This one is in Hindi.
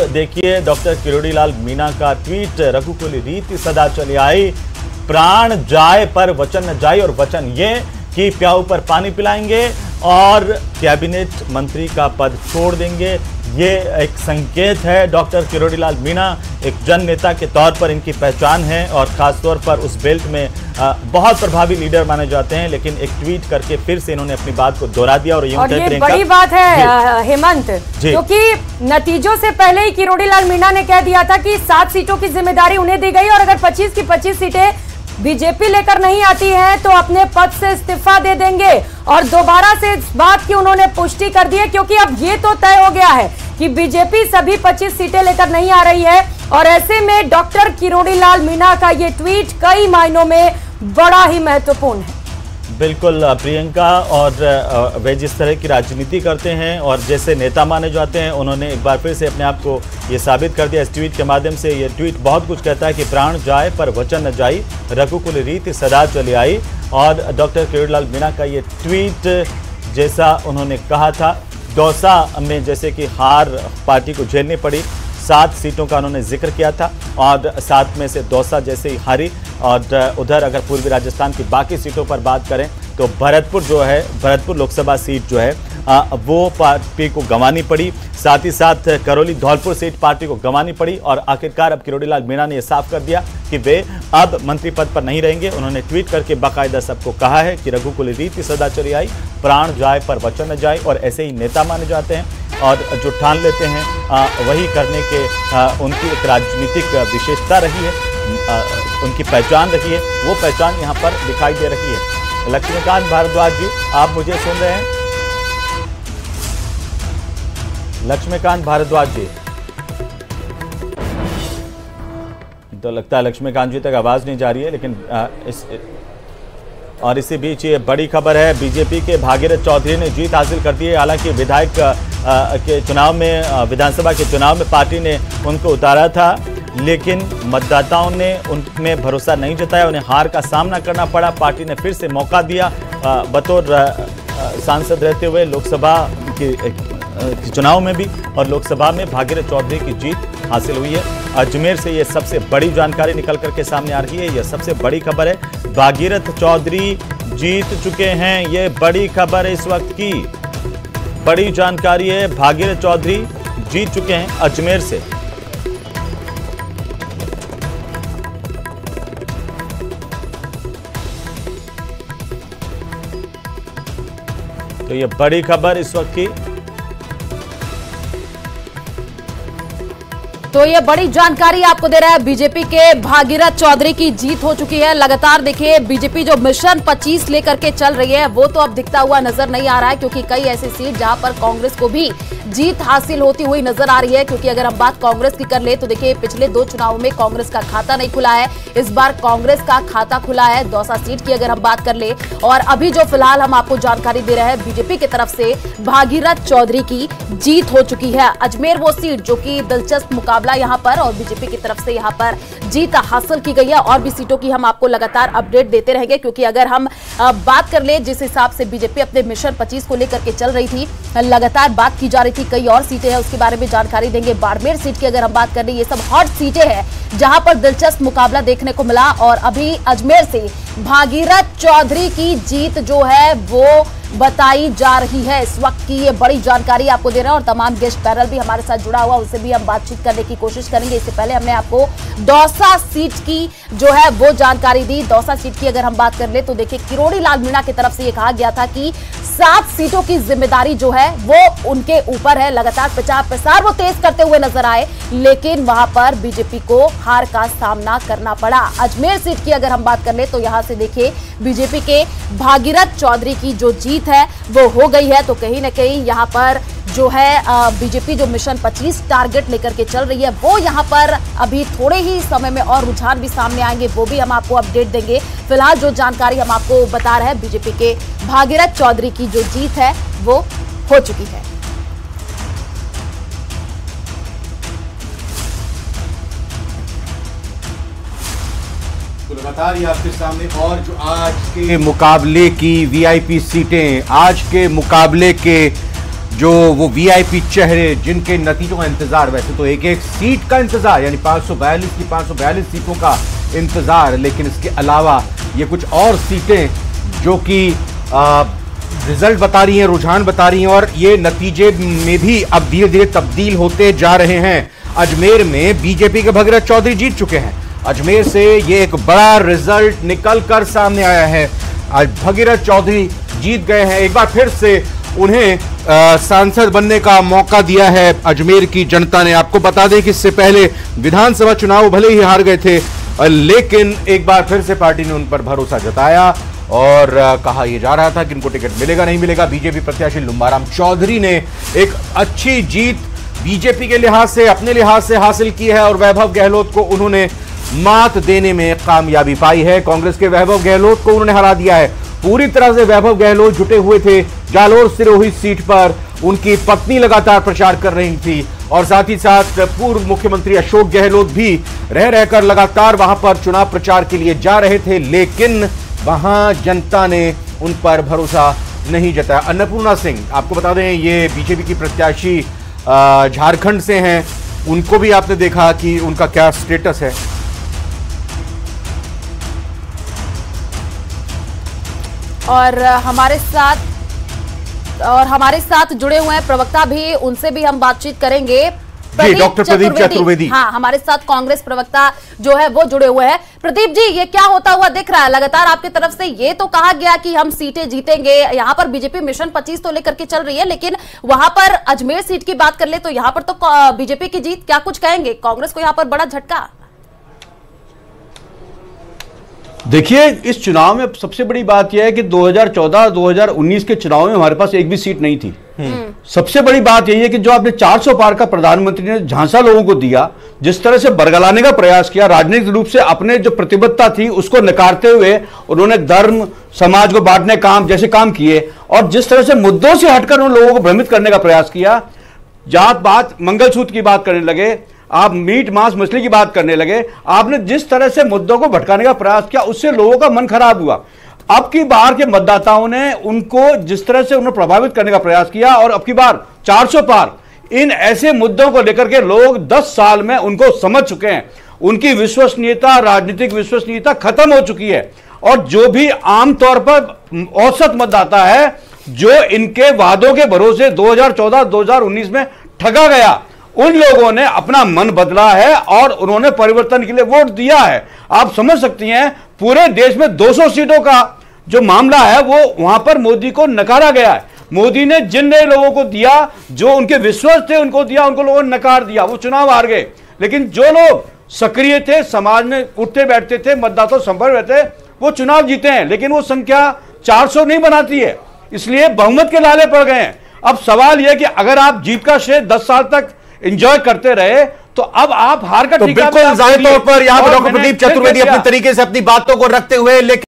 देखिए डॉक्टर किरोड़ीलाल मीणा का ट्वीट, रघुकुल रीति सदा चली आई, प्राण जाए पर वचन न जाए, और वचन ये कि प्याऊ पर पानी पिलाएंगे और कैबिनेट मंत्री का पद छोड़ देंगे। ये एक संकेत है। डॉक्टर किरोड़ीलाल मीणा एक जन नेता के तौर पर इनकी पहचान है और खासतौर पर उस बेल्ट में बहुत प्रभावी लीडर माने जाते हैं, लेकिन एक ट्वीट करके फिर से इन्होंने अपनी बात को दोहरा दिया। और ये बड़ी बात है हेमंत, क्योंकि नतीजों से पहले ही किरोड़ीलाल मीणा ने कह दिया था कि 7 सीटों की जिम्मेदारी उन्हें दी गई और अगर 25 की 25 सीटें बीजेपी लेकर नहीं आती है तो अपने पद से इस्तीफा दे देंगे। और दोबारा से इस बात की उन्होंने पुष्टि कर दी है, क्योंकि अब ये तो तय हो गया है कि बीजेपी सभी 25 सीटें लेकर नहीं आ रही है। और ऐसे में डॉक्टर किरोड़ीलाल मीणा का ये ट्वीट कई मायनों में बड़ा ही महत्वपूर्ण है। बिल्कुल प्रियंका, और वे जिस तरह की राजनीति करते हैं और जैसे नेता माने जाते हैं, उन्होंने एक बार फिर से अपने आप को ये साबित कर दिया इस ट्वीट के माध्यम से। ये ट्वीट बहुत कुछ कहता है कि प्राण जाए पर वचन न जाई, रघुकुल रीति सदा चली आई। और डॉक्टर किरोड़ीलाल मीणा का ये ट्वीट, जैसा उन्होंने कहा था, दौसा में जैसे कि हार पार्टी को झेलनी पड़ी, 7 सीटों का उन्होंने जिक्र किया था और 7 में से दौसा जैसे ही हारी। और उधर अगर पूर्वी राजस्थान की बाकी सीटों पर बात करें तो भरतपुर जो है, भरतपुर लोकसभा सीट जो है वो पार्टी को गंवानी पड़ी, साथ ही साथ करौली धौलपुर सीट पार्टी को गंवानी पड़ी। और आखिरकार अब किरोड़ीलाल मीणा ने यह साफ कर दिया कि वे अब मंत्री पद पर नहीं रहेंगे। उन्होंने ट्वीट करके बाकायदा सबको कहा है कि रघुकुल रीति सदा चली आई, प्राण जाए पर वचन न जाए। और ऐसे ही नेता माने जाते हैं और जो ठान लेते हैं वही करने के उनकी एक राजनीतिक विशेषता रही है, उनकी पहचान रही है। वो पहचान यहाँ पर दिखाई दे रही है। लक्ष्मीकांत भारद्वाज जी, आप मुझे सुन रहे हैं? लक्ष्मीकांत भारद्वाज जी, तो लगता है लक्ष्मीकांत जी तक आवाज नहीं जा रही है, लेकिन इसी बीच ये बड़ी खबर है, बीजेपी के भागीरथ चौधरी ने जीत हासिल कर दी है। हालांकि विधायक के चुनाव में, विधानसभा के चुनाव में पार्टी ने उनको उतारा था, लेकिन मतदाताओं ने उनमें भरोसा नहीं जताया, उन्हें हार का सामना करना पड़ा। पार्टी ने फिर से मौका दिया, बतौर सांसद रहते हुए लोकसभा के चुनाव में भी और लोकसभा में भागीरथ चौधरी की जीत हासिल हुई है। अजमेर से ये सबसे बड़ी जानकारी निकल करके सामने आ रही है, यह सबसे बड़ी खबर है। भागीरथ चौधरी जीत चुके हैं, ये बड़ी खबर है इस वक्त की, बड़ी जानकारी है। भागीरथ चौधरी जीत चुके हैं अजमेर से। तो ये बड़ी खबर इस वक्त की। तो ये बड़ी जानकारी आपको दे रहा है, बीजेपी के भागीरथ चौधरी की जीत हो चुकी है। लगातार देखिए बीजेपी जो मिशन 25 लेकर के चल रही है वो तो अब दिखता हुआ नजर नहीं आ रहा है, क्योंकि कई ऐसी सीट जहां पर कांग्रेस को भी जीत हासिल होती हुई नजर आ रही है। क्योंकि अगर हम बात कांग्रेस की कर ले तो देखिए पिछले 2 चुनावों में कांग्रेस का खाता नहीं खुला है, इस बार कांग्रेस का खाता खुला है। दौसा सीट की अगर हम बात कर ले, और अभी जो फिलहाल हम आपको जानकारी दे रहे हैं, बीजेपी की तरफ से भागीरथ चौधरी की जीत हो चुकी है। अजमेर वो सीट जो कि दिलचस्प मुकाबला यहाँ पर, और बीजेपी की तरफ से यहाँ पर जीत हासिल की गई है। और भी सीटों की हम आपको लगातार अपडेट देते रहेंगे, क्योंकि अगर हम बात कर ले जिस हिसाब से बीजेपी अपने मिशन 25 को लेकर के चल रही थी, लगातार बात की जा रही थी, कई और सीटें हैं उसके बारे में जानकारी देंगे। बाड़मेर सीट की अगर हम बात कर ले, ये सब हॉट सीटें हैं जहां पर दिलचस्प मुकाबला देखने को मिला। और अभी अजमेर से भागीरथ चौधरी की जीत जो है वो बताई जा रही है। इस वक्त की ये बड़ी जानकारी आपको दे रहे हैं और तमाम गेस्ट पैनल भी हमारे साथ जुड़ा हुआ, उससे भी हम बातचीत करने की कोशिश करेंगे। इससे पहले हमने आपको दौसा सीट की जो है वो जानकारी दी। दौसा सीट की अगर हम बात कर ले तो देखिए किरोड़ीलाल मीणा की तरफ से ये कहा गया था कि 7 सीटों की जिम्मेदारी जो है वो उनके ऊपर है। लगातार प्रचार प्रसार वो तेज करते हुए नजर आए, लेकिन वहां पर बीजेपी को हार का सामना करना पड़ा। अजमेर सीट की अगर हम बात कर ले तो यहां से देखिए बीजेपी के भागीरथ चौधरी की जो जीत है वो हो गई है। तो कहीं ना कहीं यहां पर जो है बीजेपी जो मिशन 25 टारगेट लेकर के चल रही है वो यहां पर अभी थोड़े ही समय में और रुझान भी सामने आएंगे, वो भी हम आपको अपडेट देंगे। फिलहाल जो जानकारी हम आपको बता रहे हैं, बीजेपी के भागीरथ चौधरी की जो जीत है वो हो चुकी है। तो लगातार ये आपके सामने, और जो आज के मुकाबले की वीआईपी सीटें, आज के मुकाबले के जो वो वीआईपी चेहरे जिनके नतीजों का इंतजार, वैसे तो एक एक सीट का इंतजार, यानी 542 की 542 सीटों का इंतजार, लेकिन इसके अलावा ये कुछ और सीटें जो कि रिजल्ट बता रही हैं, रुझान बता रही हैं और ये नतीजे में भी अब धीरे धीरे तब्दील होते जा रहे हैं। अजमेर में बीजेपी के भगीरथ चौधरी जीत चुके हैं। अजमेर से ये एक बड़ा रिजल्ट निकल कर सामने आया है। आज भगीरथ चौधरी जीत गए हैं। एक बार फिर से उन्हें सांसद बनने का मौका दिया है अजमेर की जनता ने। आपको बता दें कि इससे पहले विधानसभा चुनाव भले ही हार गए थे, लेकिन एक बार फिर से पार्टी ने उन पर भरोसा जताया और कहा यह जा रहा था कि इनको टिकट मिलेगा नहीं मिलेगा। बीजेपी प्रत्याशी लुम्बाराम चौधरी ने एक अच्छी जीत बीजेपी के लिहाज से, अपने लिहाज से हासिल की है और वैभव गहलोत को उन्होंने मात देने में कामयाबी पाई है। कांग्रेस के वैभव गहलोत को उन्होंने हरा दिया है। पूरी तरह से वैभव गहलोत जुटे हुए थे जालोर सिरोही सीट पर। उनकी पत्नी लगातार प्रचार कर रही थी और साथ ही साथ पूर्व मुख्यमंत्री अशोक गहलोत भी रह रहकर लगातार वहां पर चुनाव प्रचार के लिए जा रहे थे, लेकिन वहां जनता ने उन पर भरोसा नहीं जताया। अन्नपूर्णा सिंह, आपको बता दें ये बीजेपी की प्रत्याशी झारखंड से हैं, उनको भी आपने देखा कि उनका क्या स्टेटस है। और हमारे साथ जुड़े हुए हैं प्रवक्ता भी, उनसे भी हम बातचीत करेंगे। डॉक्टर प्रदीप चतुर्वेदी, हाँ, हमारे साथ कांग्रेस प्रवक्ता जो है वो जुड़े हुए हैं। प्रदीप जी, ये क्या होता हुआ दिख रहा है? लगातार आपकी तरफ से ये तो कहा गया कि हम सीटें जीतेंगे, यहाँ पर बीजेपी मिशन 25 तो लेकर के चल रही है, लेकिन वहां पर अजमेर सीट की बात कर ले तो यहाँ पर तो बीजेपी की जीत, क्या कुछ कहेंगे? कांग्रेस को यहाँ पर बड़ा झटका। देखिए, इस चुनाव में सबसे बड़ी बात यह है कि 2014-2019 के चुनाव में हमारे पास एक भी सीट नहीं थी। सबसे बड़ी बात यही है कि जो आपने 400 पार का प्रधानमंत्री ने झांसा लोगों को दिया, जिस तरह से बरगलाने का प्रयास किया, राजनीतिक रूप से अपने जो प्रतिबद्धता थी उसको नकारते हुए उन्होंने धर्म समाज को बांटने जैसे काम किए और जिस तरह से मुद्दों से हटकर उन लोगों को भ्रमित करने का प्रयास किया, जात बात मंगलसूत्र की बात करने लगे, आप मीट मांस मछली की बात करने लगे, आपने जिस तरह से मुद्दों को भटकाने का प्रयास किया उससे लोगों का मन खराब हुआ। अब की बार के मतदाताओं ने उनको जिस तरह से उन्हें प्रभावित करने का प्रयास किया और अब की बार 400 पार, इन ऐसे मुद्दों को लेकर के लोग 10 साल में उनको समझ चुके हैं। उनकी विश्वसनीयता, राजनीतिक विश्वसनीयता खत्म हो चुकी है और जो भी आमतौर पर औसत मतदाता है, जो इनके वादों के भरोसे 2014-2019 में ठगा गया, उन लोगों ने अपना मन बदला है और उन्होंने परिवर्तन के लिए वोट दिया है। आप समझ सकती हैं, पूरे देश में 200 सीटों का जो मामला है वो वहां पर मोदी को नकारा गया है। मोदी ने जिन नए लोगों को दिया, जो उनके विश्वास थे उनको दिया, उनको लोगों ने नकार दिया, वो चुनाव हार गए। लेकिन जो लोग सक्रिय थे, समाज में उठते बैठते थे, मतदाताओं संपर्क में थे, वो चुनाव जीते हैं। लेकिन वो संख्या 400 नहीं बनाती है, इसलिए बहुमत के लाले पड़ गए हैं। अब सवाल यह कि अगर आप जीत का श्रेय 10 साल तक एंजॉय करते रहे तो अब आप हार का तो बिल्कुल जाहिर तौर पर यहाँ पर डॉक्टर प्रदीप चतुर्वेदी अपने तरीके से अपनी बातों को रखते हुए, लेकिन